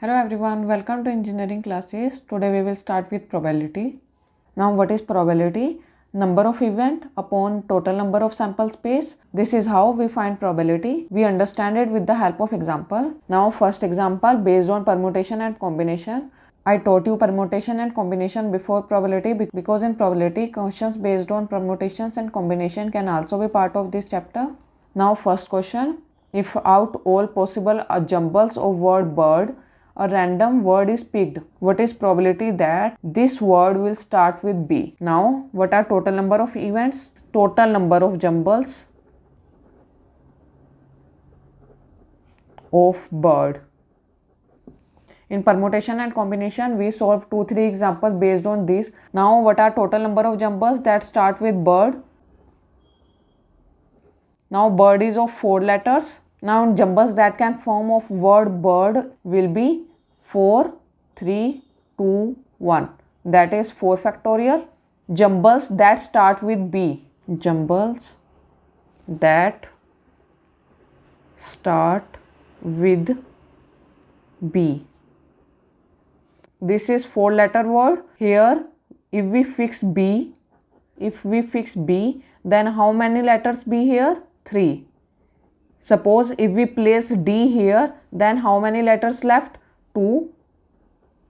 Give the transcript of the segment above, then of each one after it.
Hello everyone, welcome to engineering classes. Today we will start with probability. Now what is probability? Number of event upon total number of sample space. This is how we find probability. We understand it with the help of example. Now first example based on permutation and combination. I taught you permutation and combination before probability because in probability questions based on permutations and combination can also be part of this chapter. Now first question. If out all possible jumbles of word bird, a random word is picked, what is probability that this word will start with B? Now, what are total number of events? Total number of jumbles of bird. In permutation and combination, we solve 2-3 examples based on this. Now, what are total number of jumbles that start with bird? Now, bird is of 4 letters. Now, jumbles that can form of word bird will be 4, 3, 2, 1. That is 4 factorial. Jumbles that start with B. Jumbles that start with B. This is 4 letter word. Here, if we fix B, then how many letters B here? 3. Suppose if we place D here, then how many letters left? 2.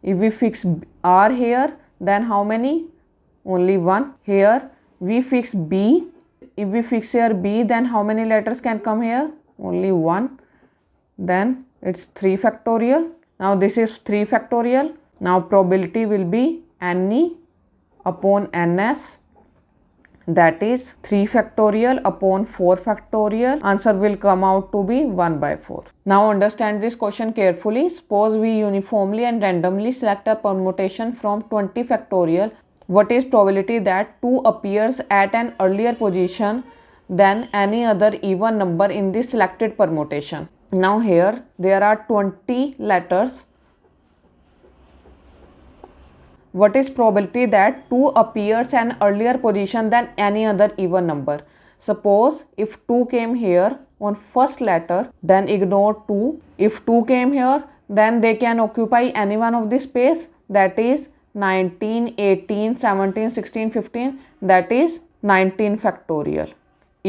If we fix R here, then how many? Only 1. Here we fix B. If we fix here B, then how many letters can come here? Only 1. Then it's 3 factorial. Now this is 3 factorial. Now probability will be NE upon NS. That is 3 factorial upon 4 factorial. Answer will come out to be 1/4. Now understand this question carefully. Suppose we uniformly and randomly select a permutation from 20 factorial. What is probability that 2 appears at an earlier position than any other even number in the selected permutation? Now here there are 20 letters. What is probability that 2 appears an earlier position than any other even number? Suppose if 2 came here on first letter, then ignore 2. If 2 came here, then they can occupy any one of the space, that is 19, 18, 17, 16, 15, that is 19 factorial.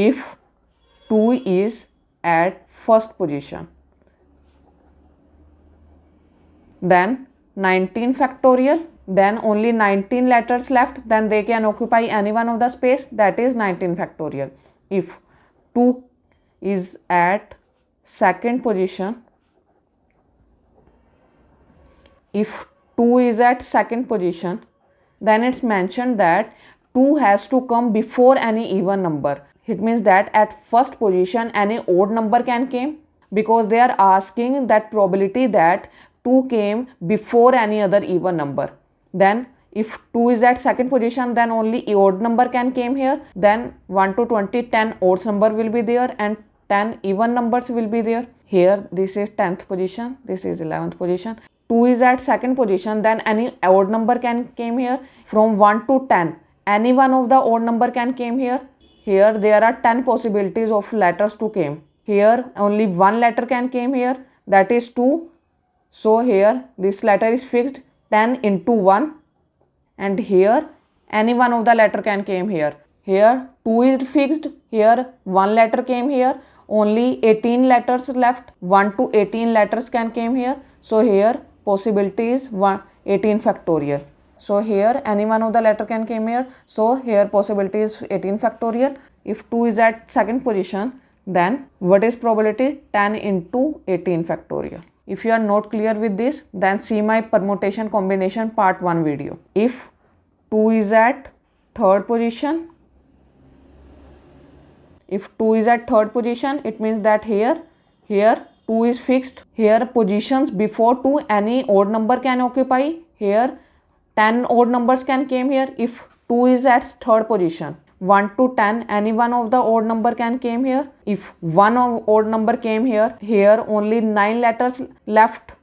If 2 is at first position, then 19 factorial, then only 19 letters left, then they can occupy any one of the space, that is 19 factorial. If 2 is at second position, then it's mentioned that 2 has to come before any even number. It means that at first position any odd number can come, because they are asking that probability that 2 came before any other even number. Then if 2 is at second position, then only odd number can come here. Then 1 to 20, 10 odd number will be there and 10 even numbers will be there. Here this is 10th position, this is 11th position. 2 is at second position, then any odd number can come here. From 1 to 10, any one of the odd number can come here. Here there are 10 possibilities of letters to come. Here only one letter can come here, that is 2. So here this letter is fixed 10 into 1, and here any one of the letter can come here. Here 2 is fixed, here 1 letter came here, only 18 letters left, 1 to 18 letters can come here. So here possibility is 18 factorial. So here any one of the letter can come here, so here possibility is 18 factorial. If 2 is at second position, then what is probability? 10 into 18 factorial. If you are not clear with this, then see my permutation combination part 1 video. If 2 is at third position, it means that here 2 is fixed. Here positions before 2 any odd number can occupy. Here 10 odd numbers can come here. If 2 is at third position, 1 to 10 any one of the odd number can come here. If one of odd number came here, here only 9 letters left.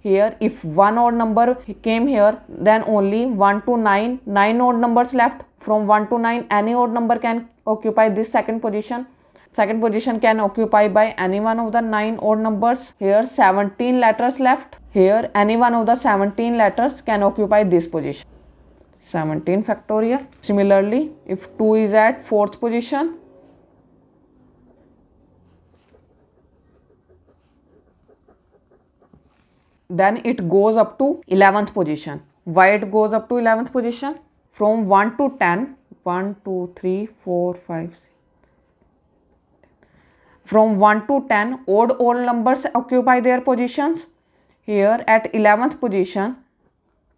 Here if one odd number came here, then only 1 to 9 odd numbers left. From 1 to 9 any odd number can occupy this second position. Second position can occupy by any one of the 9 odd numbers. Here 17 letters left. Here any one of the 17 letters can occupy this position. 17 factorial. Similarly, if 2 is at 4th position, then it goes up to 11th position. Why it goes up to 11th position? From 1 to 10, 1, 2, 3, 4, 5, 6. From 1 to 10, odd numbers occupy their positions. Here at 11th position,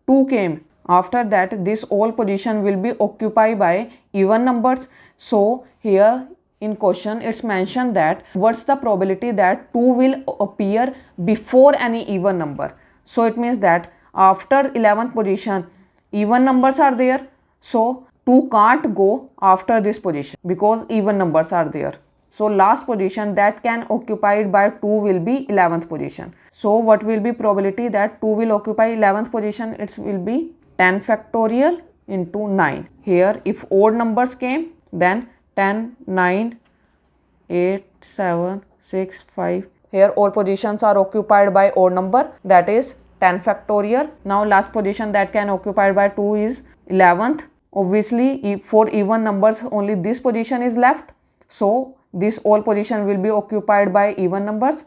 2 came. After that, this all position will be occupied by even numbers. So here in question it's mentioned that what's the probability that 2 will appear before any even number. So it means that after 11th position even numbers are there, so 2 can't go after this position because even numbers are there. So last position that can occupied by 2 will be 11th position. So what will be probability that 2 will occupy 11th position? It will be 10 factorial into 9. Here if odd numbers came, then 10, 9, 8, 7, 6, 5. Here all positions are occupied by odd number, that is 10 factorial. Now last position that can occupied by 2 is 11th. Obviously for even numbers only this position is left. So this all position will be occupied by even numbers.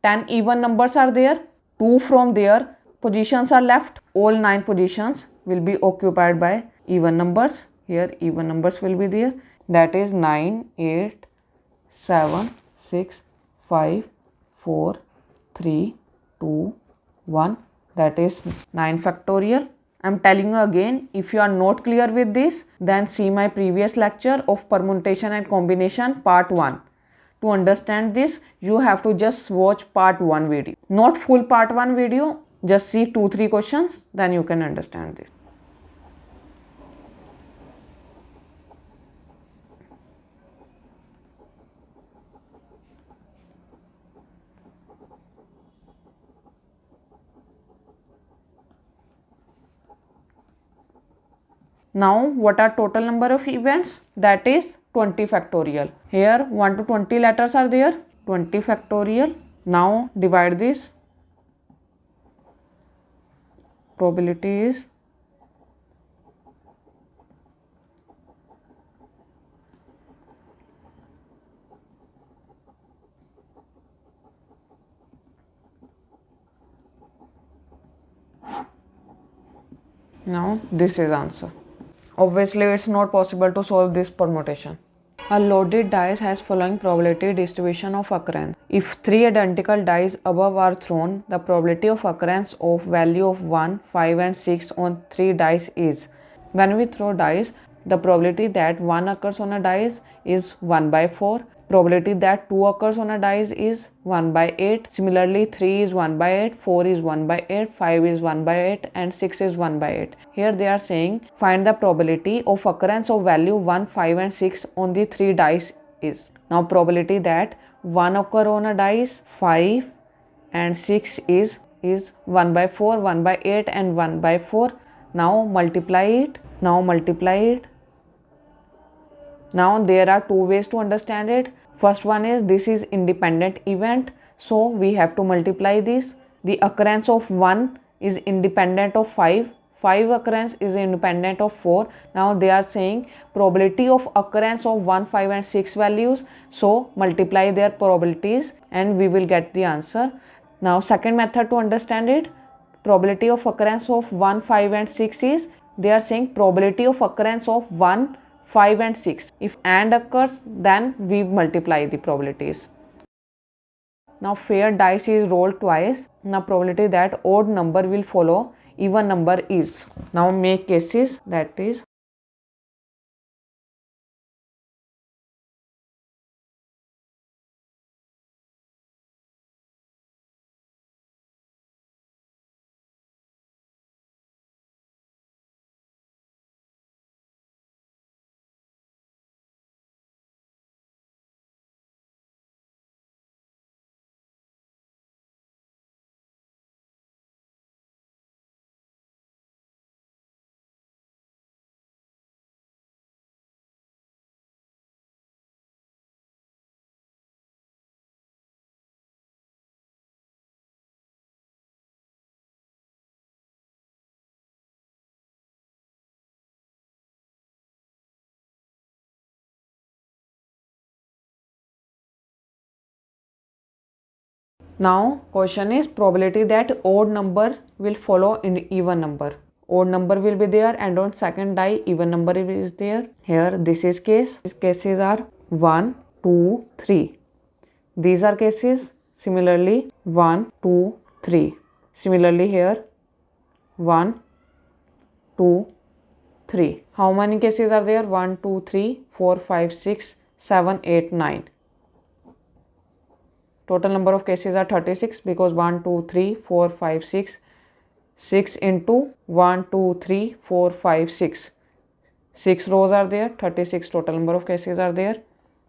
10 even numbers are there. 2 from there positions are left. All 9 positions will be occupied by even numbers. Here even numbers will be there. That is 9, 8, 7, 6, 5, 4, 3, 2, 1. That is 9 factorial. I am telling you again, if you are not clear with this, then see my previous lecture of permutation and combination part 1. To understand this, you have to just watch part 1 video. Not full part 1 video, just see 2-3 questions, then you can understand this. Now what are total number of events? That is 20 factorial. Here 1 to 20 letters are there. 20 factorial. Now divide this. Probability is now this is answer. Obviously it's not possible to solve this permutation. A loaded dice has following probability distribution of occurrence. If 3 identical dice above are thrown, the probability of occurrence of value of 1, 5 and 6 on 3 dice is. When we throw dice, the probability that 1 occurs on a dice is 1 by 4. Probability that 2 occurs on a dice is 1 by 8. Similarly, 3 is 1 by 8, 4 is 1 by 8, 5 is 1 by 8 and 6 is 1 by 8. Here they are saying find the probability of occurrence of value 1, 5 and 6 on the 3 dice is. Now probability that 1 occur on a dice, 5 and 6 is 1 by 4, 1 by 8 and 1 by 4. Now multiply it. Now there are 2 ways to understand it. First one is this is independent event, so we have to multiply this. The occurrence of 1 is independent of 5. 5 occurrence is independent of 4. Now they are saying probability of occurrence of 1, 5 and 6 values. So multiply their probabilities and we will get the answer. Now second method to understand it, probability of occurrence of 1, 5 and 6 is, they are saying probability of occurrence of 1, 5 and 6. If and occurs, then we multiply the probabilities. Now fair dice is rolled twice. Now probability that odd number will follow even number is. Now make cases, that is Now question is probability that odd number will follow in even number. Odd number will be there and on second die even number is there. Here this is case. These cases are 1, 2, 3. These are cases. Similarly 1, 2, 3. Similarly here 1, 2, 3. How many cases are there? 1, 2, 3, 4, 5, 6, 7, 8, 9. Total number of cases are 36 because 1, 2, 3, 4, 5, 6. 6 into 1, 2, 3, 4, 5, 6. 6 rows are there, 36 total number of cases are there.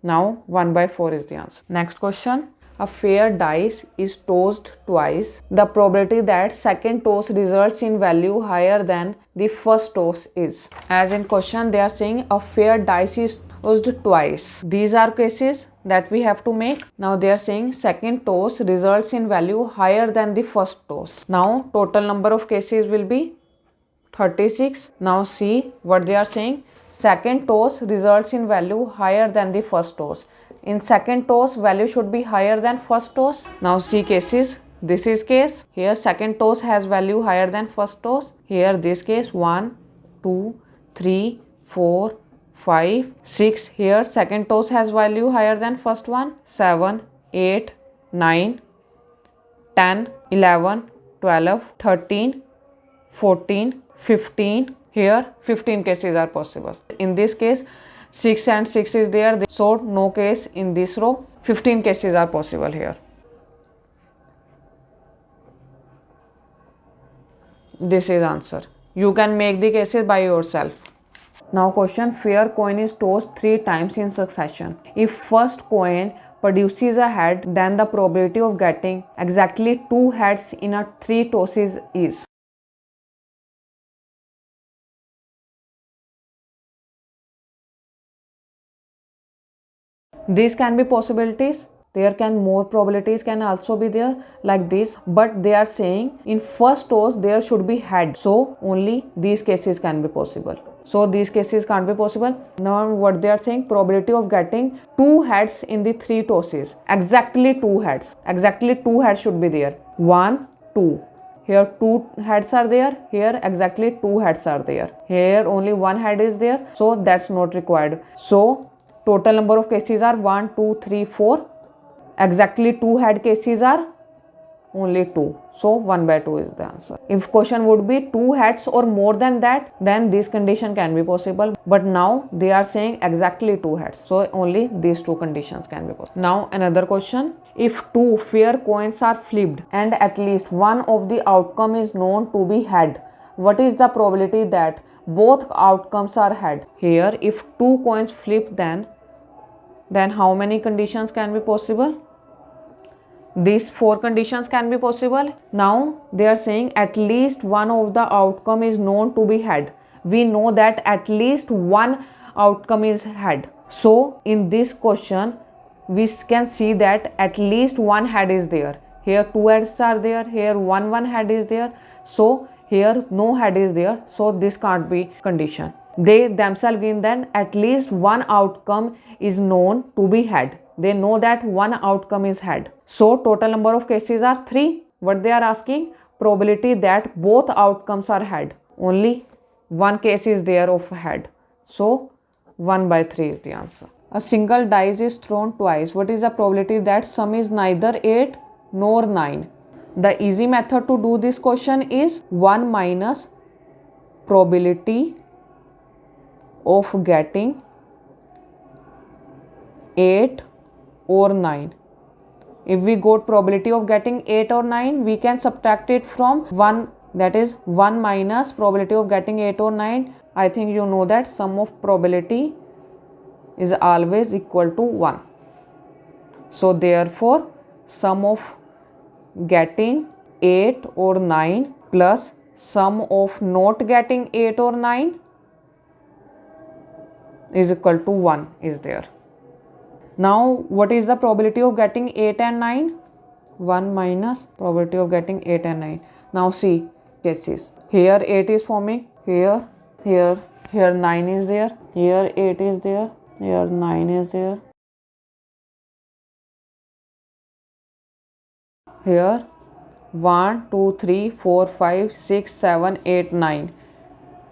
Now 1 by 4 is the answer. Next question. A fair dice is tossed twice. The probability that second toss results in value higher than the first toss is. As in question they are saying a fair dice is tossed twice. These are cases that we have to make. Now they are saying second toss results in value higher than the first toss. Now total number of cases will be 36. Now see what they are saying. Second toss results in value higher than the first toss. In second toss value should be higher than first toss. Now see cases. This is case. Here second toss has value higher than first toss. Here this case 1, 2, 3, 4, 5, 6. Here second toss has value higher than first one. 7, 8, 9, 10, 11, 12, 13, 14, 15. Here 15 cases are possible. In this case 6 and 6 is there, so no case in this row. 15 cases are possible here. This is answer. You can make the cases by yourself. Now question, fair coin is tossed 3 times in succession. If first coin produces a head, then the probability of getting exactly 2 heads in a 3 tosses is. These can be possibilities. There can more probabilities can also be there like this, but they are saying in first toss there should be head, so only these cases can be possible. So these cases can't be possible. Now what they are saying, probability of getting 2 heads in the 3 tosses, exactly 2 heads, exactly 2 heads should be there. 1, 2. Here 2 heads are there, here exactly 2 heads are there. Here only 1 head is there, so that's not required. So total number of cases are 1, 2, 3, 4. Exactly 2 head cases are only 2. So 1 by 2 is the answer. If question would be 2 heads or more than that, then this condition can be possible. But now they are saying exactly 2 heads. So only these 2 conditions can be possible. Now another question. If 2 fair coins are flipped and at least one of the outcome is known to be head, what is the probability that both outcomes are head? Here if 2 coins flip, then how many conditions can be possible? These 4 conditions can be possible. Now they are saying at least one of the outcome is known to be head. We know that at least one outcome is head. So in this question we can see that at least one head is there. Here 2 heads are there, here one head is there. So here no head is there, so this can't be condition. They themselves give that at least one outcome is known to be head. They know that one outcome is head. So total number of cases are 3. What they are asking, probability that both outcomes are head. Only one case is there of head. So 1 by 3 is the answer. A single dice is thrown twice. What is the probability that sum is neither 8 nor 9? The easy method to do this question is 1 minus probability of getting 8 or 9. If we got probability of getting 8 or 9, we can subtract it from 1, that is 1 minus probability of getting 8 or 9. I think you know that sum of probability is always equal to 1. So therefore sum of getting 8 or 9 plus sum of not getting 8 or 9 is equal to 1 is there. Now what is the probability of getting 8 and 9? 1 minus probability of getting 8 and 9. Now see cases. Here 8 is forming, here 9 is there, here 8 is there, here 9 is there, here 1 2 3 4 5 6 7 8 9,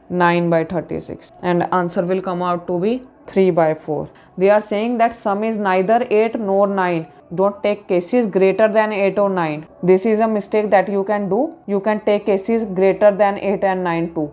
9 by 36, and answer will come out to be 3 by 4. They are saying that sum is neither 8 nor 9. Don't take cases greater than 8 or 9. This is a mistake that you can do. You can take cases greater than 8 and 9 too.